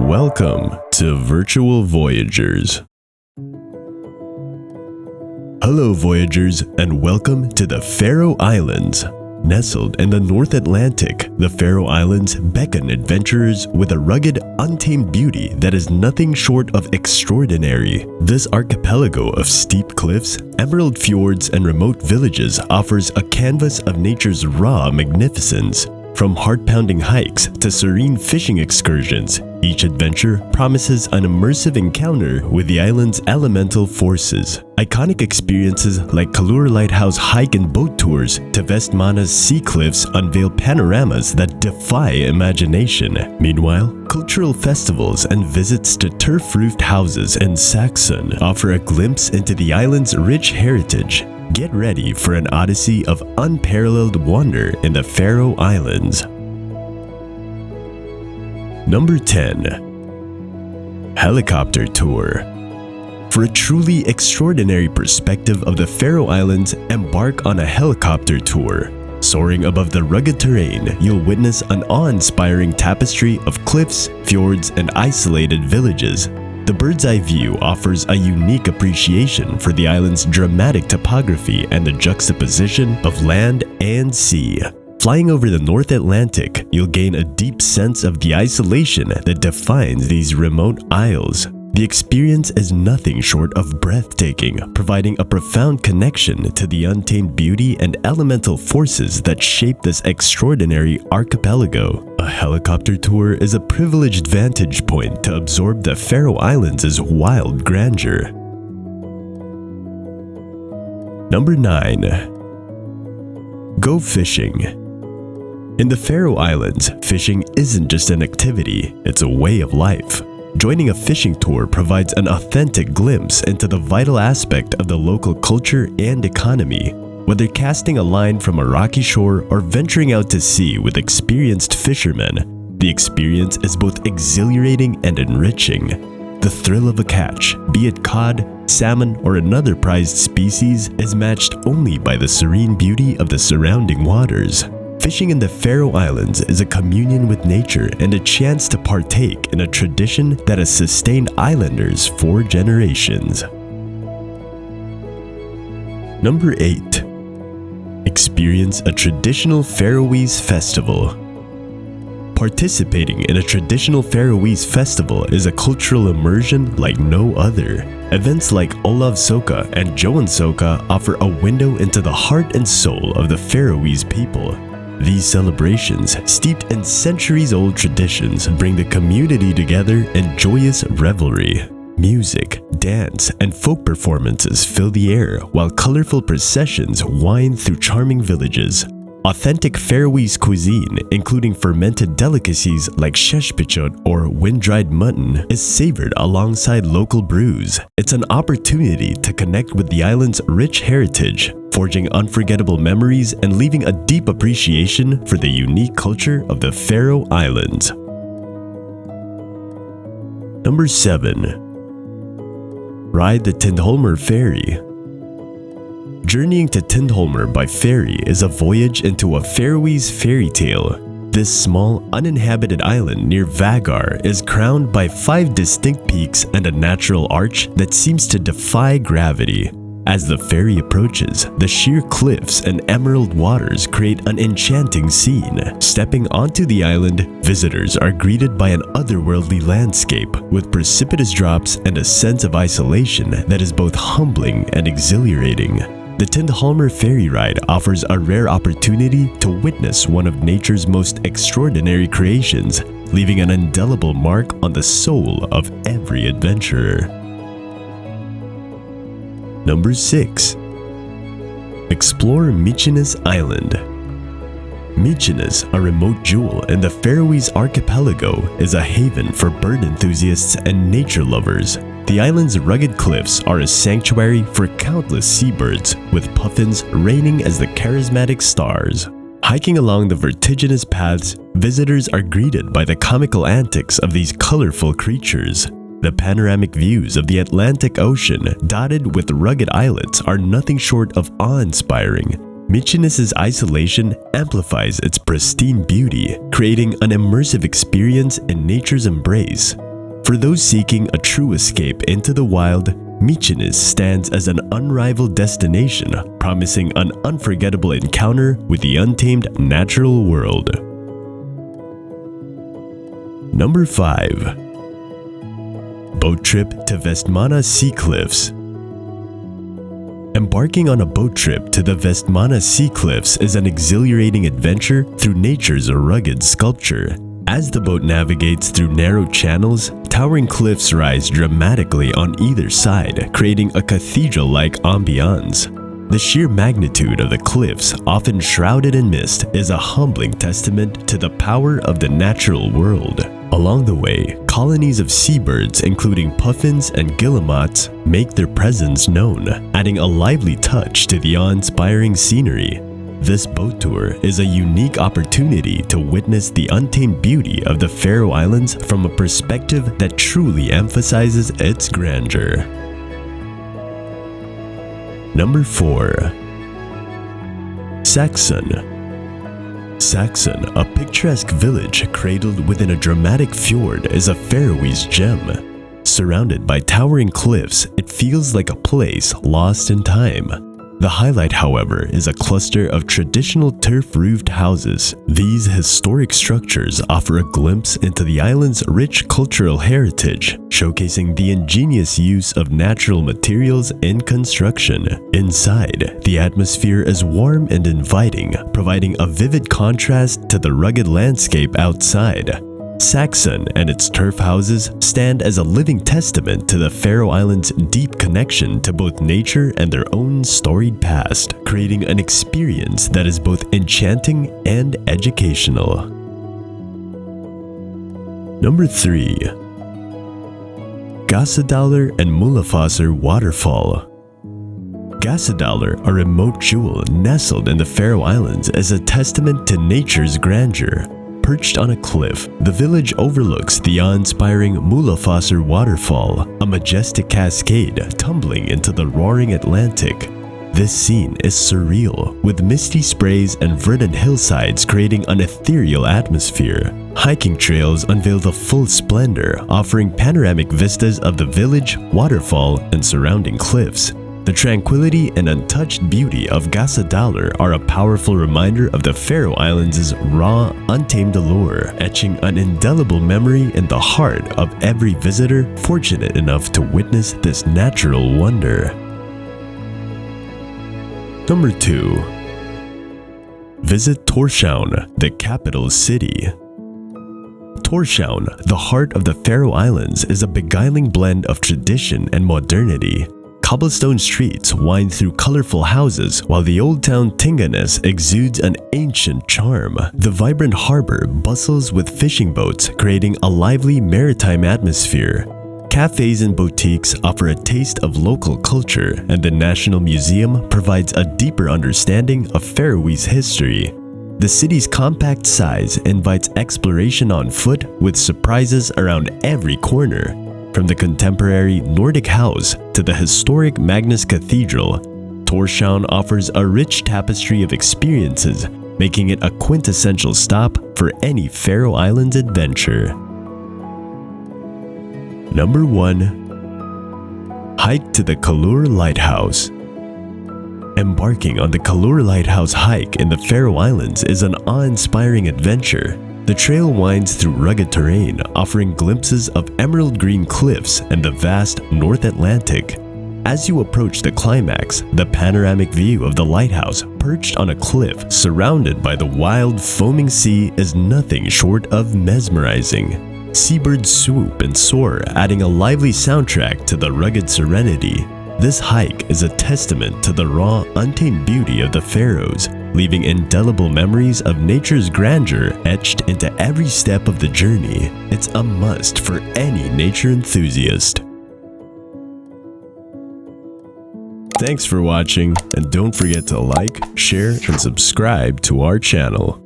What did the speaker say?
Welcome to Virtual Voyagers. Hello Voyagers, and welcome to the Faroe Islands. Nestled in the North Atlantic, the Faroe Islands beckon adventurers with a rugged, untamed beauty that is nothing short of extraordinary. This archipelago of steep cliffs, emerald fjords, and remote villages offers a canvas of nature's raw magnificence. From heart-pounding hikes to serene fishing excursions, each adventure promises an immersive encounter with the island's elemental forces. Iconic experiences like Kure Lighthouse hike and boat tours to Vestmanna's sea cliffs unveil panoramas that defy imagination. Meanwhile, cultural festivals and visits to turf-roofed houses in Saxon offer a glimpse into the island's rich heritage. Get ready for an odyssey of unparalleled wonder in the Faroe Islands. Number 10. Helicopter Tour. For a truly extraordinary perspective of the Faroe Islands, embark on a helicopter tour. Soaring above the rugged terrain, you'll witness an awe-inspiring tapestry of cliffs, fjords, and isolated villages. The bird's-eye view offers a unique appreciation for the island's dramatic topography and the juxtaposition of land and sea. Flying over the North Atlantic, you'll gain a deep sense of the isolation that defines these remote isles. The experience is nothing short of breathtaking, providing a profound connection to the untamed beauty and elemental forces that shape this extraordinary archipelago. A helicopter tour is a privileged vantage point to absorb the Faroe Islands' wild grandeur. Number 9. Go fishing. In the Faroe Islands, fishing isn't just an activity, it's a way of life. Joining a fishing tour provides an authentic glimpse into the vital aspect of the local culture and economy. Whether casting a line from a rocky shore or venturing out to sea with experienced fishermen, the experience is both exhilarating and enriching. The thrill of a catch, be it cod, salmon, or another prized species, is matched only by the serene beauty of the surrounding waters. Fishing in the Faroe Islands is a communion with nature and a chance to partake in a tradition that has sustained islanders for generations. Number 8. Experience a traditional Faroese festival. Participating in a traditional Faroese festival is a cultural immersion like no other. Events like Olavsoka and Joensoka offer a window into the heart and soul of the Faroese people. These celebrations, steeped in centuries-old traditions, bring the community together in joyous revelry. Music, dance, and folk performances fill the air, while colorful processions wind through charming villages. Authentic Faroese cuisine, including fermented delicacies like sheshpichot or wind-dried mutton, is savored alongside local brews. It's an opportunity to connect with the island's rich heritage, forging unforgettable memories and leaving a deep appreciation for the unique culture of the Faroe Islands. Number 7. Ride the Tnd Hommer ferry. Journeying to Tnd Hommer by ferry is a voyage into a Faroese fairy tale. This small, uninhabited island near Vagar is crowned by 5 distinct peaks and a natural arch that seems to defy gravity. As the ferry approaches, the sheer cliffs and emerald waters create an enchanting scene. Stepping onto the island, visitors are greeted by an otherworldly landscape with precipitous drops and a sense of isolation that is both humbling and exhilarating. The Tnd Hommer ferry ride offers a rare opportunity to witness one of nature's most extraordinary creations, leaving an indelible mark on the soul of every adventurer. Number 6. Explore Mes Island. Mes, a remote jewel in the Faroese archipelago, is a haven for bird enthusiasts and nature lovers. The island's rugged cliffs are a sanctuary for countless seabirds, with puffins reigning as the charismatic stars. Hiking along the vertiginous paths, visitors are greeted by the comical antics of these colorful creatures. The panoramic views of the Atlantic Ocean, dotted with rugged islets, are nothing short of awe-inspiring. Mes' isolation amplifies its pristine beauty, creating an immersive experience in nature's embrace. For those seeking a true escape into the wild, Mykonos stands as an unrivaled destination, promising an unforgettable encounter with the untamed natural world. Number 5. Boat trip to Vestmanna Sea Cliffs. Embarking on a boat trip to the Vestmanna Sea Cliffs is an exhilarating adventure through nature's rugged sculpture. As the boat navigates through narrow channels, towering cliffs rise dramatically on either side, creating a cathedral-like ambiance. The sheer magnitude of the cliffs, often shrouded in mist, is a humbling testament to the power of the natural world. Along the way, colonies of seabirds including puffins and guillemots make their presence known, adding a lively touch to the awe-inspiring scenery. This boat tour is a unique opportunity to witness the untamed beauty of the Faroe Islands from a perspective that truly emphasizes its grandeur. Number 4. Saxon. Saxon, a picturesque village cradled within a dramatic fjord, is a Faroese gem. Surrounded by towering cliffs, it feels like a place lost in time. The highlight, however, is a cluster of traditional turf-roofed houses. These historic structures offer a glimpse into the island's rich cultural heritage, showcasing the ingenious use of natural materials in construction. Inside, the atmosphere is warm and inviting, providing a vivid contrast to the rugged landscape outside. Saxon and its turf houses stand as a living testament to the Faroe Islands' deep connection to both nature and their own storied past, creating an experience that is both enchanting and educational. Number 3. Gassadalur and Mullafosser Waterfall. Gassadalur, a remote jewel nestled in the Faroe Islands, is a testament to nature's grandeur. Perched on a cliff, the village overlooks the awe-inspiring Mullafosser Waterfall, a majestic cascade tumbling into the roaring Atlantic. This scene is surreal, with misty sprays and verdant hillsides creating an ethereal atmosphere. Hiking trails unveil the full splendor, offering panoramic vistas of the village, waterfall, and surrounding cliffs. The tranquility and untouched beauty of Gassadalur are a powerful reminder of the Faroe Islands' raw, untamed allure, etching an indelible memory in the heart of every visitor fortunate enough to witness this natural wonder. Number 2. Visit Torshavn, the capital city. Torshavn, the heart of the Faroe Islands, is a beguiling blend of tradition and modernity. Cobblestone streets wind through colorful houses, while the old town Tinganes exudes an ancient charm. The vibrant harbor bustles with fishing boats, creating a lively maritime atmosphere. Cafes and boutiques offer a taste of local culture, and the National Museum provides a deeper understanding of Faroese history. The city's compact size invites exploration on foot, with surprises around every corner. From the contemporary Nordic house to the historic Magnus Cathedral, Torshavn offers a rich tapestry of experiences, making it a quintessential stop for any Faroe Islands adventure. Number 1. Hike to the Kure Lighthouse. Embarking on the Kure Lighthouse hike in the Faroe Islands is an awe-inspiring adventure. The trail winds through rugged terrain, offering glimpses of emerald green cliffs and the vast North Atlantic. As you approach the climax, the panoramic view of the lighthouse, perched on a cliff surrounded by the wild, foaming sea, is nothing short of mesmerizing. Seabirds swoop and soar, adding a lively soundtrack to the rugged serenity. This hike is a testament to the raw, untamed beauty of the Faroes, leaving indelible memories of nature's grandeur etched into every step of the journey. It's a must for any nature enthusiast. Thanks for watching, and don't forget to like, share, and subscribe to our channel.